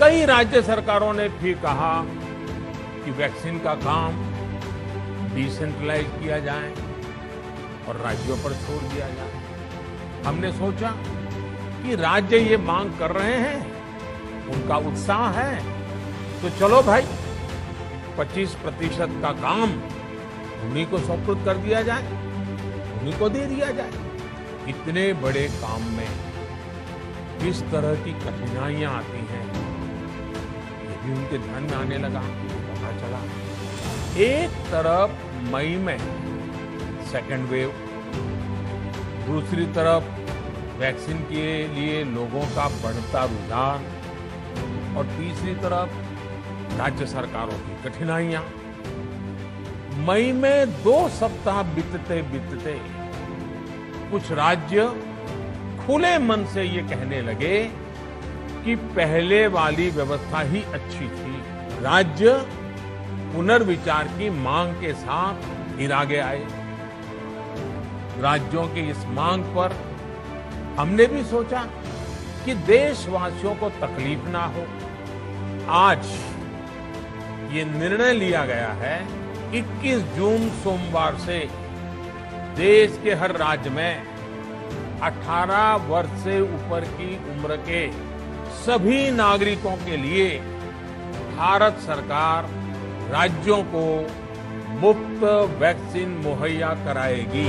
कई राज्य सरकारों ने फिर कहा कि वैक्सीन का काम डिसेंट्रलाइज किया जाए और राज्यों पर छोड़ दिया जाए। हमने सोचा कि राज्य ये मांग कर रहे हैं, उनका उत्साह है, तो चलो भाई 25% का काम उन्हीं को सुपुर्द कर दिया जाए, उन्हीं को दे दिया जाए। इतने बड़े काम में किस तरह की कठिनाइयां आती हैं, ये भी उनके ध्यान में आने लगा, पता चला। एक तरफ मई में सेकेंड वेव, दूसरी तरफ वैक्सीन के लिए लोगों का बढ़ता रुझान और तीसरी तरफ राज्य सरकारों की कठिनाइयां। मई में 2 सप्ताह बीतते बीतते कुछ राज्य खुले मन से ये कहने लगे कि पहले वाली व्यवस्था ही अच्छी थी। राज्य पुनर्विचार की मांग के साथ फिर आगे आए। राज्यों की इस मांग पर हमने भी सोचा कि देशवासियों को तकलीफ ना हो। आज ये निर्णय लिया गया है 21 जून सोमवार से देश के हर राज्य में 18 वर्ष से ऊपर की उम्र के सभी नागरिकों के लिए भारत सरकार राज्यों को मुफ्त वैक्सीन मुहैया कराएगी।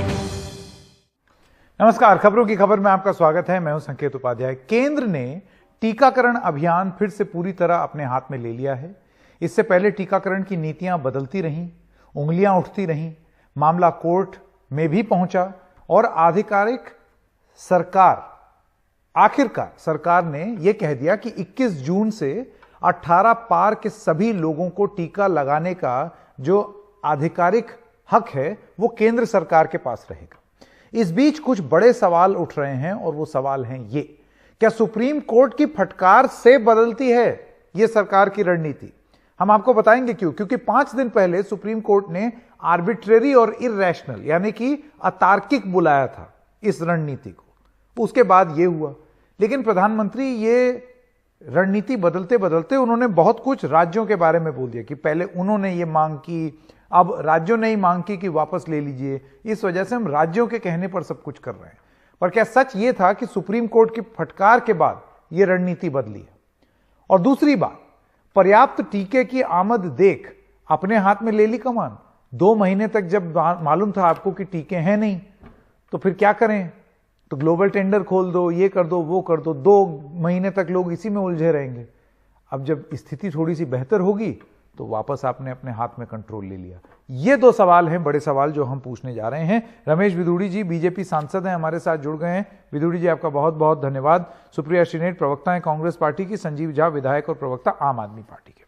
नमस्कार, खबरों की खबर में आपका स्वागत है। मैं हूं संकेत उपाध्याय। केंद्र ने टीकाकरण अभियान फिर से पूरी तरह अपने हाथ में ले लिया है। इससे पहले टीकाकरण की नीतियां बदलती रहीं, उंगलियां उठती रहीं, मामला कोर्ट में भी पहुंचा और आखिरकार सरकार ने यह कह दिया कि 21 जून से 18 पार के सभी लोगों को टीका लगाने का जो आधिकारिक हक है वो केंद्र सरकार के पास रहेगा। इस बीच कुछ बड़े सवाल उठ रहे हैं और वो सवाल हैं ये: क्या सुप्रीम कोर्ट की फटकार से बदलती है ये सरकार की रणनीति? हम आपको बताएंगे क्यों। क्योंकि 5 दिन पहले सुप्रीम कोर्ट ने आर्बिट्रेरी और इरैशनल यानी कि अतार्किक बुलाया था इस रणनीति को। उसके बाद ये हुआ, लेकिन प्रधानमंत्री ये रणनीति बदलते बदलते उन्होंने बहुत कुछ राज्यों के बारे में बोल दिया कि पहले उन्होंने ये मांग की, अब राज्यों ने ही मांग की कि वापस ले लीजिए। इस वजह से हम राज्यों के कहने पर सब कुछ कर रहे हैं। पर क्या सच ये था कि सुप्रीम कोर्ट की फटकार के बाद ये रणनीति बदली है? और दूसरी बात, पर्याप्त टीके की आमद देख अपने हाथ में ले ली कमान। 2 महीने तक जब मालूम था आपको कि टीके हैं नहीं, तो फिर क्या करें? तो ग्लोबल टेंडर खोल दो, ये कर दो, वो कर दो। 2 महीने तक लोग इसी में उलझे रहेंगे। अब जब स्थिति थोड़ी सी बेहतर होगी तो वापस आपने अपने हाथ में कंट्रोल ले लिया। ये 2 सवाल हैं, बड़े सवाल, जो हम पूछने जा रहे हैं। रमेश विदुड़ी जी बीजेपी सांसद हैं, हमारे साथ जुड़ गए हैं। विदुड़ी जी, आपका बहुत बहुत धन्यवाद। सुप्रिया श्रीनेट प्रवक्ता हैं कांग्रेस पार्टी की, संजीव झा विधायक और प्रवक्ता आम आदमी पार्टी के।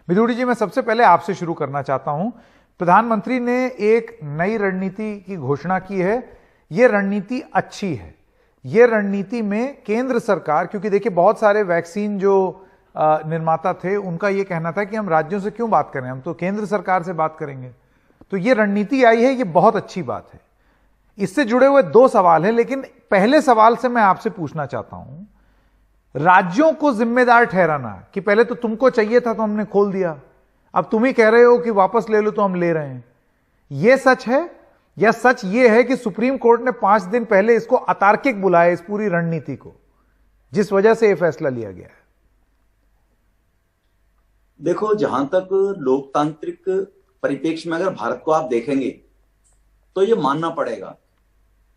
विदुड़ी जी, मैं सबसे पहले आपसे शुरू करना चाहता हूं। प्रधानमंत्री ने एक नई रणनीति की घोषणा की है। यह रणनीति अच्छी है। यह रणनीति में केंद्र सरकार, क्योंकि देखिए बहुत सारे वैक्सीन जो निर्माता थे उनका यह कहना था कि हम राज्यों से क्यों बात करें, हम तो केंद्र सरकार से बात करेंगे। तो यह रणनीति आई है, यह बहुत अच्छी बात है। इससे जुड़े हुए 2 सवाल हैं, लेकिन पहले सवाल से मैं आपसे पूछना चाहता हूं, राज्यों को जिम्मेदार ठहराना कि पहले तो तुमको चाहिए था तो हमने खोल दिया, अब तुम ही कह रहे हो कि वापस ले लो तो हम ले रहे हैं। यह सच है या सच ये है कि सुप्रीम कोर्ट ने 5 दिन पहले इसको अतार्किक बुलाया, इस पूरी रणनीति को, जिस वजह से यह फैसला लिया गया है? देखो, जहां तक लोकतांत्रिक परिप्रेक्ष्य में अगर भारत को आप देखेंगे तो यह मानना पड़ेगा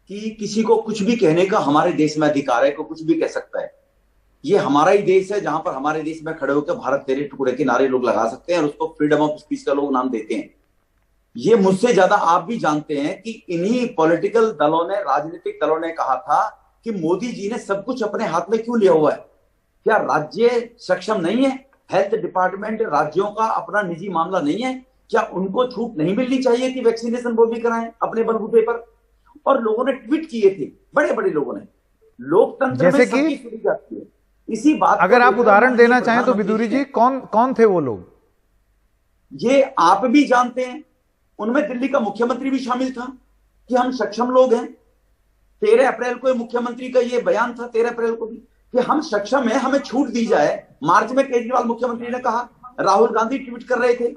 कि किसी को कुछ भी कहने का हमारे देश में अधिकार है, को कुछ भी कह सकता है। ये हमारा ही देश है जहां पर हमारे देश में खड़े होकर भारत तेरे टुकड़े के नारे लोग लगा सकते हैं और उसको फ्रीडम ऑफ स्पीच का लोग नाम देते हैं। ये मुझसे ज्यादा आप भी जानते हैं कि इन्हीं पॉलिटिकल दलों ने, राजनीतिक दलों ने कहा था कि मोदी जी ने सब कुछ अपने हाथ में क्यों लिया हुआ है। क्या राज्य सक्षम नहीं है? हेल्थ डिपार्टमेंट राज्यों का अपना निजी मामला नहीं है? क्या उनको छूट नहीं मिलनी चाहिए कि वैक्सीनेशन वो भी कराएं अपने बलबूते पर? और लोगों ने ट्वीट किए थे, बड़े बड़े लोगों ने। लोकतंत्र में सबकी सुनी जाती है। इसी बात, अगर आप उदाहरण देना चाहें तो विदुरी जी, कौन थे वो लोग? ये आप भी जानते हैं, उनमें दिल्ली का मुख्यमंत्री भी शामिल था कि हम सक्षम लोग हैं। 13 अप्रैल को मुख्यमंत्री का ये बयान था, 13 अप्रैल को भी कि हम सक्षम है, हमें छूट दी जाए। मार्च में केजरीवाल मुख्यमंत्री ने कहा, राहुल गांधी ट्वीट कर रहे थे,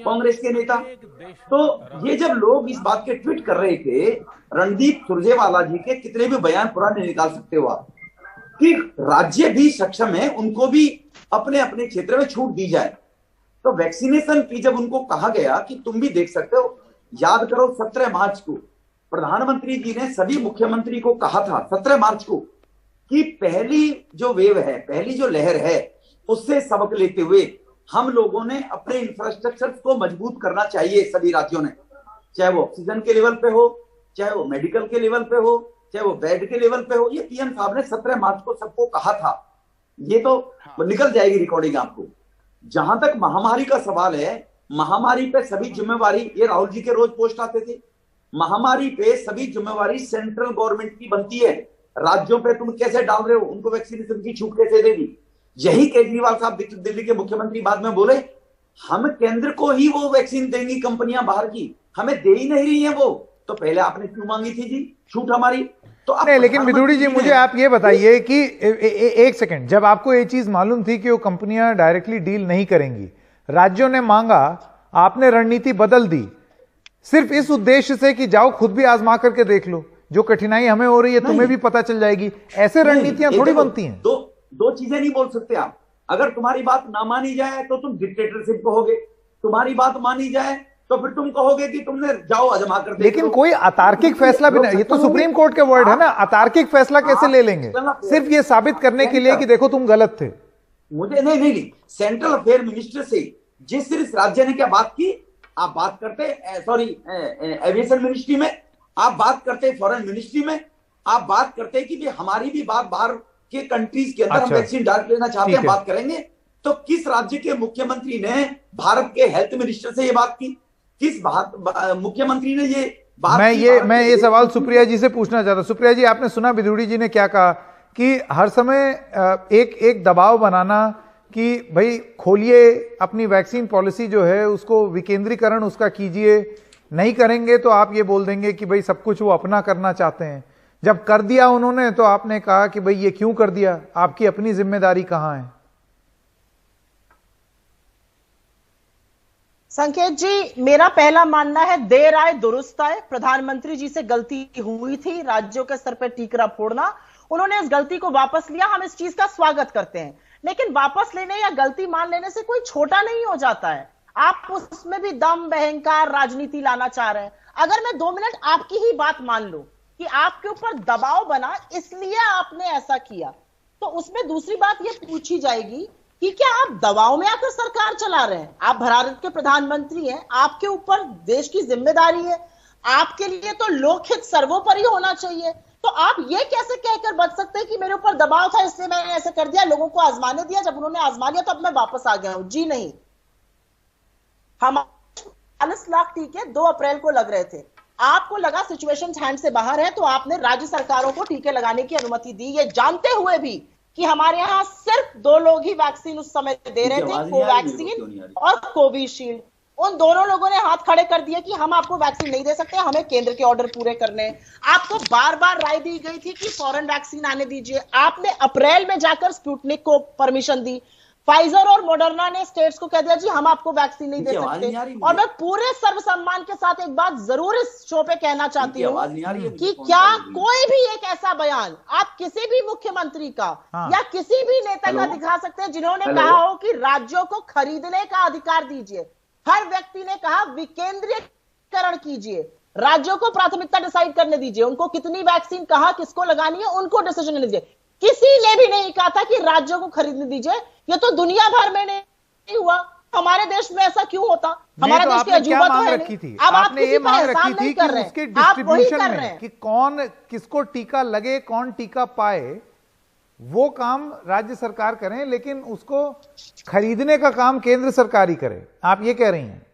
कांग्रेस के नेता। तो ये जब लोग इस बात के ट्वीट कर रहे थे, रणदीप सुरजेवाला जी के कितने भी बयान पुराने निकाल सकते हो आप, कि राज्य भी सक्षम है, उनको भी अपने अपने क्षेत्र में छूट दी जाए। तो वैक्सीनेशन की जब उनको कहा गया कि तुम भी देख सकते हो, याद करो 17 मार्च को प्रधानमंत्री जी ने सभी मुख्यमंत्री को कहा था 17 मार्च को कि पहली जो वेव है, पहली जो लहर है, उससे सबक लेते हुए हम लोगों ने अपने इंफ्रास्ट्रक्चर को मजबूत करना चाहिए। सभी राज्यों ने, चाहे वो ऑक्सीजन के लेवल पे हो, चाहे वो मेडिकल के लेवल पे हो, चाहे वो बेड के लेवल पे हो, ये पीएम साहब ने 17 मार्च को सबको कहा था। ये तो निकल जाएगी रिकॉर्डिंग आपको। जहां तक महामारी का सवाल है, महामारी पे सभी जिम्मेवारी, ये राहुल जी के रोज पोस्ट आते थे, महामारी पे सभी जिम्मेवारी सेंट्रल गवर्नमेंट की बनती है। राज्यों पे तुम कैसे डाल रहे हो, उनको वैक्सीनेशन की छूट कैसे दे दी? यही केजरीवाल साहब दिल्ली के मुख्यमंत्री बाद में बोले, हम केंद्र को ही वो वैक्सीन देंगी कंपनियां बाहर की, हमें दे ही नहीं रही है वो, तो पहले आपने क्यों मांगी थी जी छूट हमारी? तो नहीं, लेकिन विदुड़ी जी मुझे आप ये बताइए कि एक सेकंड, जब आपको ये चीज मालूम थी कि वो कंपनियां डायरेक्टली डील नहीं करेंगी, राज्यों ने मांगा, आपने रणनीति बदल दी सिर्फ इस उद्देश्य से कि जाओ खुद भी आजमा करके देख लो, जो कठिनाई हमें हो रही है तुम्हें भी पता चल जाएगी। ऐसे रणनीतियां थोड़ी बनती हैं। दो चीजें नहीं बोल सकते आप। अगर तुम्हारी बात ना मानी जाए तो तुम डिक्टेटरशिप कहोगे, तुम्हारी बात मानी जाए तो फिर तुम कहोगे कि तुमने जाओ आजमा कर। लेकिन कोई अतार्किक फैसला भी नहीं, ये तो सुप्रीम कोर्ट के वर्ड है ना, अतार्किक फैसला कैसे ले लेंगे सिर्फ ये साबित करने के लिए कि देखो तुम गलत थे। मुझे नहीं, सेंट्रल अफेयर मिनिस्टर से जिस राज्य ने क्या बात की, आप बात करते एविएशन मिनिस्ट्री में, आप बात करते फॉरेन मिनिस्ट्री में, आप बात करते कि भी हमारी भी बात बाहर के कंट्रीज के अंदर हम वैक्सीन डाल लेना चाहते हैं, बात करेंगे। तो किस राज्य के मुख्यमंत्री ने भारत के हेल्थ मिनिस्टर से ये बात की? किस मुख्यमंत्री ने ये बात मैं ये सवाल सुप्रिया जी से पूछना चाहता हूं। सुप्रिया जी, आपने सुना विदुड़ी जी ने क्या कहा कि हर समय एक दबाव बनाना कि भाई खोलिए अपनी वैक्सीन पॉलिसी जो है उसको विकेंद्रीकरण उसका कीजिए, नहीं करेंगे तो आप ये बोल देंगे कि भाई सब कुछ वो अपना करना चाहते हैं। जब कर दिया उन्होंने तो आपने कहा कि भाई ये क्यों कर दिया, आपकी अपनी जिम्मेदारी कहां है? संकेत जी, मेरा पहला मानना है देर आए दुरुस्त आए। प्रधानमंत्री जी से गलती हुई थी, राज्यों के सर पर टीकरा फोड़ना, उन्होंने इस गलती को वापस लिया, हम इस चीज का स्वागत करते हैं। लेकिन वापस लेने या गलती मान लेने से कोई छोटा नहीं हो जाता है। आप उसमें भी दम अहंकार राजनीति लाना चाह रहे हैं। अगर मैं 2 मिनट आपकी ही बात मान लूं कि आपके ऊपर दबाव बना इसलिए आपने ऐसा किया, तो उसमें दूसरी बात यह पूछी जाएगी कि क्या आप दबाव में आकर सरकार चला रहे हैं? आप भारत के प्रधानमंत्री हैं, आपके ऊपर देश की जिम्मेदारी है, आपके लिए तो लोकहित सर्वोपरि होना चाहिए। तो आप ये कैसे कहकर बच सकते हैं कि मेरे ऊपर दबाव था इसलिए मैंने ऐसे कर दिया, लोगों को आजमाने दिया, जब उन्होंने आजमा लिया तो अब मैं वापस आ गया हूं? जी नहीं, हमारे 40 लाख टीके 2 अप्रैल को लग रहे थे। आपको लगा सिचुएशन हैंड से बाहर है तो आपने राज्य सरकारों को टीके लगाने की अनुमति दी, ये जानते हुए भी कि हमारे यहां सिर्फ 2 लोग ही वैक्सीन उस समय दे रहे थे, कोवैक्सीन और कोविशील्ड। उन दोनों लोगों ने हाथ खड़े कर दिए कि हम आपको वैक्सीन नहीं दे सकते, हमें केंद्र के ऑर्डर पूरे करने हैं। आपको बार बार राय दी गई थी कि फॉरेन वैक्सीन आने दीजिए, आपने अप्रैल में जाकर स्पुतनिक को परमिशन दी। फाइजर और मॉडर्ना ने स्टेट्स को कह दिया जी हम आपको वैक्सीन नहीं दे सकते। और मैं पूरे सर्वसम्मान के साथ एक बात जरूर इस शो पे कहना चाहती हूँ कि क्या कोई भी एक ऐसा बयान आप किसी भी मुख्यमंत्री का या किसी भी नेता का दिखा सकते हैं जिन्होंने कहा हो कि राज्यों को खरीदने का अधिकार दीजिए? हर व्यक्ति ने कहा विकेंद्रीकरण कीजिए, राज्यों को प्राथमिकता डिसाइड करने दीजिए, उनको कितनी वैक्सीन कहां किसको लगानी है उनको डिसीजन लेने दीजिए। किसी ने भी नहीं कहा था कि राज्यों को खरीदने दीजिए। ये तो दुनिया भर में नहीं हुआ, हमारे देश में ऐसा क्यों होता? हमारे देश की अजूबा तो है नहीं। अब आपने ये मांग रखी थी कि उसके डिस्ट्रीब्यूशन में कि कौन किसको टीका लगे, कौन टीका पाए, वो काम राज्य सरकार करें, लेकिन उसको खरीदने का काम केंद्र सरकार ही करे, आप ये कह रही हैं?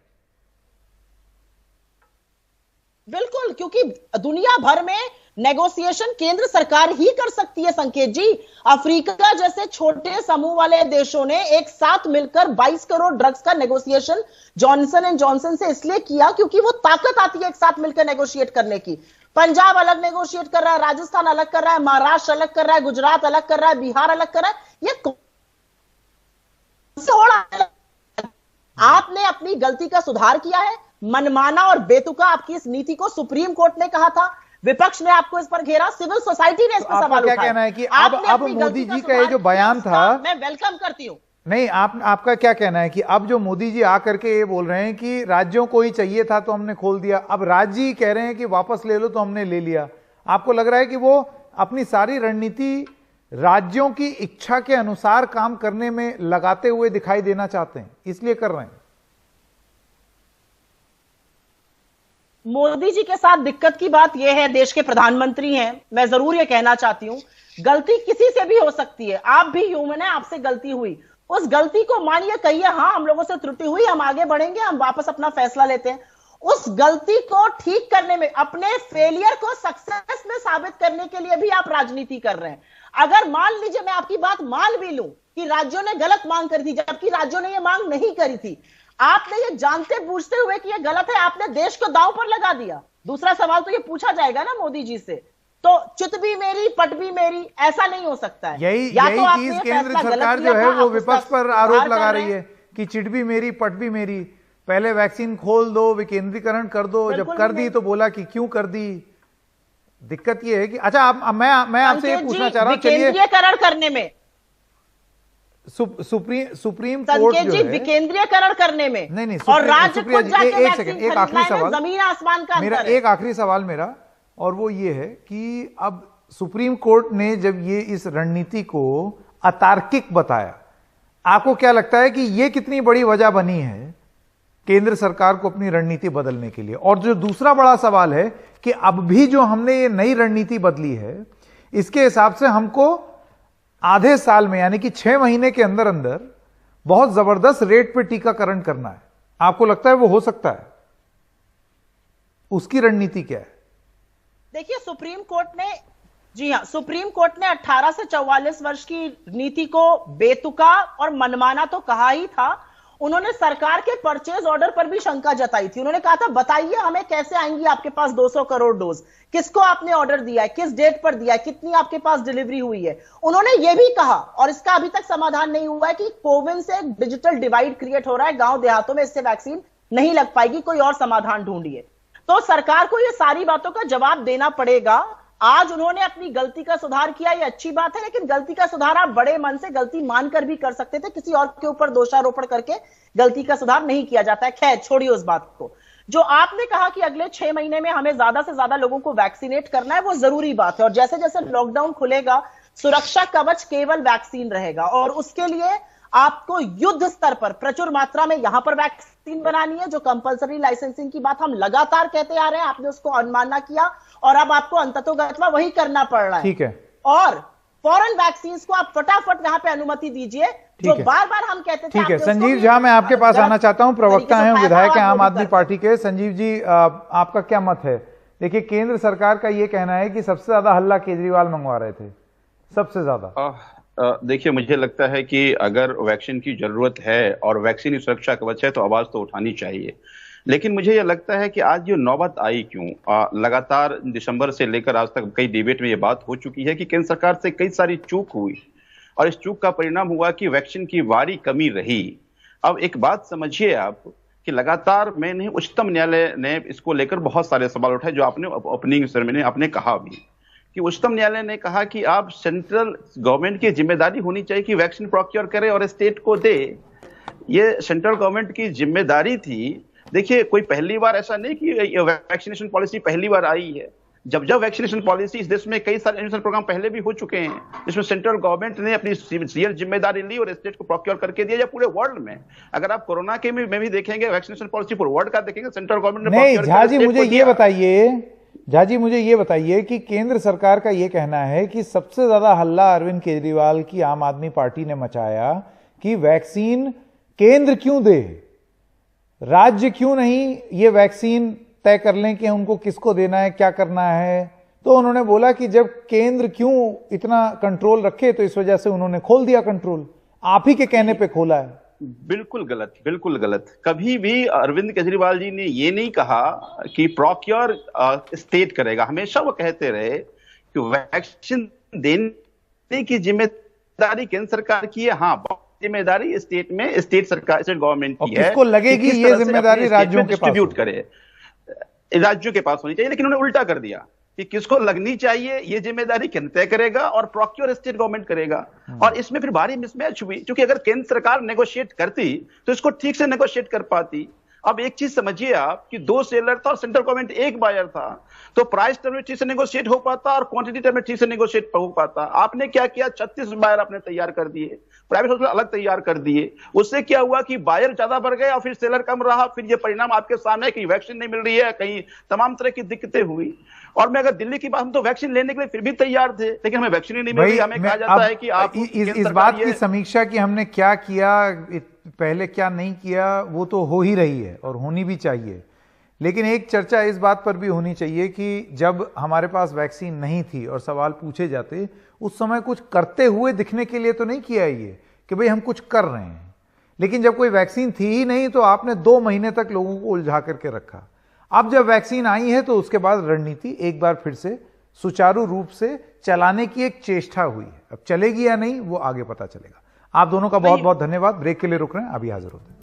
बिल्कुल, क्योंकि दुनिया भर में नेगोशिएशन केंद्र सरकार ही कर सकती है। संकेत जी, अफ्रीका जैसे छोटे समूह वाले देशों ने एक साथ मिलकर 22 करोड़ ड्रग्स का नेगोशिएशन जॉनसन एंड जॉनसन से इसलिए किया क्योंकि वो ताकत आती है एक साथ मिलकर नेगोशिएट करने की। पंजाब अलग नेगोशिएट कर रहा है, राजस्थान अलग कर रहा है, महाराष्ट्र अलग कर रहा है, गुजरात अलग कर रहा है, बिहार अलग कर रहा है। ये कौन से हो रहा है? आपने अपनी गलती का सुधार किया है। मनमाना और बेतुका आपकी इस नीति को सुप्रीम कोर्ट ने कहा था, विपक्ष ने आपको इस पर घेरा, सिविल सोसाइटी ने इस पर सवाल उठाया। क्या कहना है कि अब मोदी जी का ये जो बयान था, मैं वेलकम करती हूं। नहीं, आपका क्या कहना है कि अब जो मोदी जी आकर के ये बोल रहे हैं कि राज्यों को ही चाहिए था तो हमने खोल दिया, अब राज्य ही कह रहे हैं कि वापस ले लो तो हमने ले लिया, आपको लग रहा है कि वो अपनी सारी रणनीति राज्यों की इच्छा के अनुसार काम करने में लगाते हुए दिखाई देना चाहते हैं, इसलिए कर रहे हैं? मोदी जी के साथ दिक्कत की बात यह है, देश के प्रधानमंत्री हैं, मैं जरूर यह कहना चाहती हूं, गलती किसी से भी हो सकती है, आप भी ह्यूमन है, आपसे गलती हुई, उस गलती को मानिए, कहिए हाँ हम लोगों से त्रुटि हुई, हम आगे बढ़ेंगे, हम वापस अपना फैसला लेते हैं। उस गलती को ठीक करने में, अपने फेलियर को सक्सेस में साबित करने के लिए भी आप राजनीति कर रहे हैं। अगर मान लीजिए मैं आपकी बात मान भी लूं कि राज्यों ने गलत मांग करी थी, जबकि राज्यों ने यह मांग नहीं करी थी, आपने ये जानते बूझते हुए कि ये गलत है, आपने देश को दांव पर लगा दिया। दूसरा सवाल तो ये पूछा जाएगा ना मोदी जी से, तो चित भी मेरी पट भी मेरी, ऐसा नहीं हो सकता है। यही तो चीज केंद्र सरकार जो है वो विपक्ष पर आरोप लगा रही है कि चिट भी मेरी पट भी मेरी, पहले वैक्सीन खोल दो, विकेंद्रीकरण कर दो, जब कर दी तो बोला कि क्यों कर दी। दिक्कत ये है कि अच्छा मैं आपसे ये पूछना चाह रहा हूं, चलिए विकेंद्रीकरण करने में सुप्रीम कोर्ट जो है विकेंद्रीकरण करने में, नहीं और राज्य खुद जाके एक सेकंड, एक आखिरी सवाल, जमीन आसमान का मेरा एक आखिरी सवाल मेरा, और वो ये है कि अब सुप्रीम कोर्ट ने जब ये इस रणनीति को अतार्किक बताया, आपको क्या लगता है कि ये कितनी बड़ी वजह बनी है केंद्र सरकार को अपनी रणनीति बदलने के लिए? और जो दूसरा बड़ा सवाल है कि अब भी जो हमने ये नई रणनीति बदली है, इसके हिसाब से हमको आधे साल में यानी कि 6 महीने के अंदर अंदर बहुत जबरदस्त रेट पे टीकाकरण करना है, आपको लगता है वो हो सकता है? उसकी रणनीति क्या है? देखिए, सुप्रीम कोर्ट ने, जी हां, सुप्रीम कोर्ट ने 18 से 44 वर्ष की नीति को बेतुका और मनमाना तो कहा ही था। उन्होंने सरकार के परचेज ऑर्डर पर भी शंका जताई थी। उन्होंने कहा था बताइए हमें कैसे आएंगी आपके पास 200 करोड़ डोज, किसको आपने ऑर्डर दिया है, किस डेट पर दिया है, कितनी आपके पास डिलीवरी हुई है। उन्होंने यह भी कहा, और इसका अभी तक समाधान नहीं हुआ है, कि कोविन से एक डिजिटल डिवाइड क्रिएट हो रहा है, गांव देहातों में इससे वैक्सीन नहीं लग पाएगी, कोई और समाधान ढूंढिए। तो सरकार को ये सारी बातों का जवाब देना पड़ेगा। आज उन्होंने अपनी गलती का सुधार किया, ये अच्छी बात है, लेकिन गलती का सुधार आप बड़े मन से गलती मानकर भी कर सकते थे, किसी और के ऊपर दोषारोपण करके गलती का सुधार नहीं किया जाता है। खैर छोड़िए उस बात को। जो आपने कहा कि अगले 6 महीने में हमें ज्यादा से ज्यादा लोगों को वैक्सीनेट करना है, वो जरूरी बात है, और जैसे जैसे लॉकडाउन खुलेगा सुरक्षा कवच केवल वैक्सीन रहेगा, और उसके लिए आपको युद्ध स्तर पर प्रचुर मात्रा में यहां पर वैक्सीन बनानी है। जो कंपलसरी लाइसेंसिंग की बात हम लगातार कहते आ रहे हैं, आपने उसको अनमाना किया, और अब आपको अंततोगत्वा वही करना पड़ रहा है। ठीक है, और फॉरेन वैक्सीन को आप फटाफट यहां पे अनुमति दीजिए, जो बार बार हम कहते थे। ठीक है, संजीव झा, मैं आपके पास आना चाहता हूं, प्रवक्ता हैं, विधायक हैं आम आदमी पार्टी के। संजीव जी, आपका क्या मत है? देखिए, केंद्र सरकार का यह कहना है कि सबसे ज्यादा हल्ला केजरीवाल मंगवा रहे थे, सबसे ज्यादा। देखिए, मुझे लगता है कि अगर वैक्सीन की जरूरत है और वैक्सीन की सुरक्षा कवच है तो आवाज तो उठानी चाहिए, लेकिन मुझे यह लगता है कि आज जो नौबत आई क्यों, लगातार दिसंबर से लेकर आज तक कई डिबेट में ये बात हो चुकी है कि केंद्र सरकार से कई सारी चूक हुई, और इस चूक का परिणाम हुआ कि वैक्सीन की भारी कमी रही। अब एक बात समझिए आप कि लगातार मैंने उच्चतम न्यायालय ने इसको लेकर बहुत सारे सवाल उठाए, जो आपने ओपनिंग सेरेमनी में आपने कहा भी कि उच्चतम न्यायालय ने कहा कि आप सेंट्रल गवर्नमेंट की जिम्मेदारी होनी चाहिए कि वैक्सीन प्रोक्योर करे और स्टेट को दे। ये सेंट्रल गवर्नमेंट की जिम्मेदारी थी। देखिए, कोई पहली बार ऐसा नहीं कि वैक्सीनेशन पॉलिसी पहली बार आई है। जब वैक्सीनेशन पॉलिसी इस देश में कई सारे वैक्सीनेशन प्रोग्राम पहले भी हो चुके हैं, जिसमें सेंट्रल गवर्नमेंट ने अपनी सीरियस जिम्मेदारी ली और स्टेट को प्रोक्योर करके दिया। या पूरे वर्ल्ड में अगर आप कोरोना के में भी देखेंगे, वैक्सीनेशन पॉलिसी पूरे वर्ल्ड का देखेंगे, सेंट्रल गवर्नमेंट ने नहीं। झा जी मुझे ये बताइए कि केंद्र सरकार का ये कहना है कि सबसे ज्यादा हल्ला अरविंद केजरीवाल की आम आदमी पार्टी ने मचाया कि वैक्सीन केंद्र क्यों दे, राज्य क्यों नहीं ये वैक्सीन तय कर लें कि उनको किसको देना है, क्या करना है। तो उन्होंने बोला कि जब केंद्र क्यों इतना कंट्रोल रखे, तो इस वजह से उन्होंने खोल दिया कंट्रोल, आप ही के कहने पे खोला है। बिल्कुल गलत, बिल्कुल गलत। कभी भी अरविंद केजरीवाल जी ने ये नहीं कहा कि प्रोक्योर स्टेट करेगा। हमेशा वो कहते रहे कि वैक्सीन देने की जिम्मेदारी केंद्र सरकार की है। हाँ, जिम्मेदारी स्टेट में स्टेट सरकार, स्टेट गवर्नमेंट की है। किसको लगेगी ये जिम्मेदारी राज्यों के पास डिस्ट्रीब्यूट करे, राज्यों के पास होनी चाहिए। लेकिन उन्होंने उल्टा कर दिया कि किसको लगनी चाहिए ये जिम्मेदारी केंद्र तय करेगा और प्रोक्योर स्टेट गवर्नमेंट करेगा। और इसमें फिर भारी मिसमैच हुई, क्योंकि अगर केंद्र सरकार नेगोशिएट करती तो इसको ठीक से नेगोशिएट कर पाती। अब एक चीज समझिए आप कि 2 सेलर था और सेंट्रल गवर्नमेंट 1 बायर था, तो प्राइस टर्म में ठीक से नेगोशिएट हो पाता और क्वांटिटी टर्म में ठीक से नेगोशिएट हो पाता। आपने क्या किया, 36 बायर आपने तैयार कर दिए, प्राइवेट हॉस्पिटल अलग तैयार कर दिए। उससे क्या हुआ कि बायर ज्यादा बढ़ गए और फिर सेलर कम रहा। फिर ये परिणाम आपके सामने, कहीं वैक्सीन नहीं मिल रही है, कहीं तमाम तरह की दिक्कतें हुई। और मैं अगर दिल्ली की बात, हम तो वैक्सीन लेने के लिए फिर भी तैयार थे, लेकिन हमें वैक्सीन ही नहीं मिल रही। हमें कहा जाता है कि आप इस बात की समीक्षा की हमने क्या किया, पहले क्या नहीं किया, वो तो हो ही रही है और होनी भी चाहिए। लेकिन एक चर्चा इस बात पर भी होनी चाहिए कि जब हमारे पास वैक्सीन नहीं थी और सवाल पूछे जाते, उस समय कुछ करते हुए दिखने के लिए तो नहीं किया ये कि भाई हम कुछ कर रहे हैं। लेकिन जब कोई वैक्सीन थी ही नहीं तो आपने 2 महीने तक लोगों को उलझा करके रखा। अब जब वैक्सीन आई है तो उसके बाद रणनीति एक बार फिर से सुचारू रूप से चलाने की एक चेष्टा हुई है। अब चलेगी या नहीं वो आगे पता चलेगा। आप दोनों का बहुत बहुत धन्यवाद। ब्रेक के लिए रुक रहे हैं, अभी हाजिर होते हैं।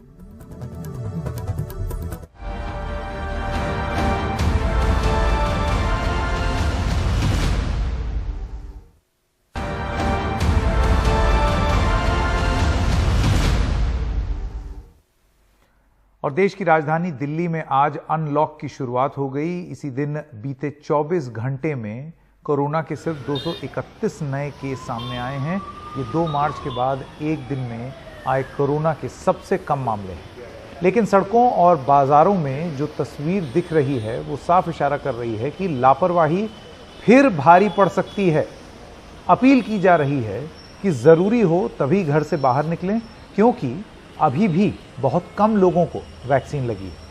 और देश की राजधानी दिल्ली में आज अनलॉक की शुरुआत हो गई। इसी दिन बीते 24 घंटे में कोरोना के सिर्फ 231 नए केस सामने आए हैं। ये 2 मार्च के बाद एक दिन में आए कोरोना के सबसे कम मामले हैं। लेकिन सड़कों और बाजारों में जो तस्वीर दिख रही है वो साफ इशारा कर रही है कि लापरवाही फिर भारी पड़ सकती है। अपील की जा रही है कि जरूरी हो तभी घर से बाहर निकलें, क्योंकि अभी भी बहुत कम लोगों को वैक्सीन लगी है।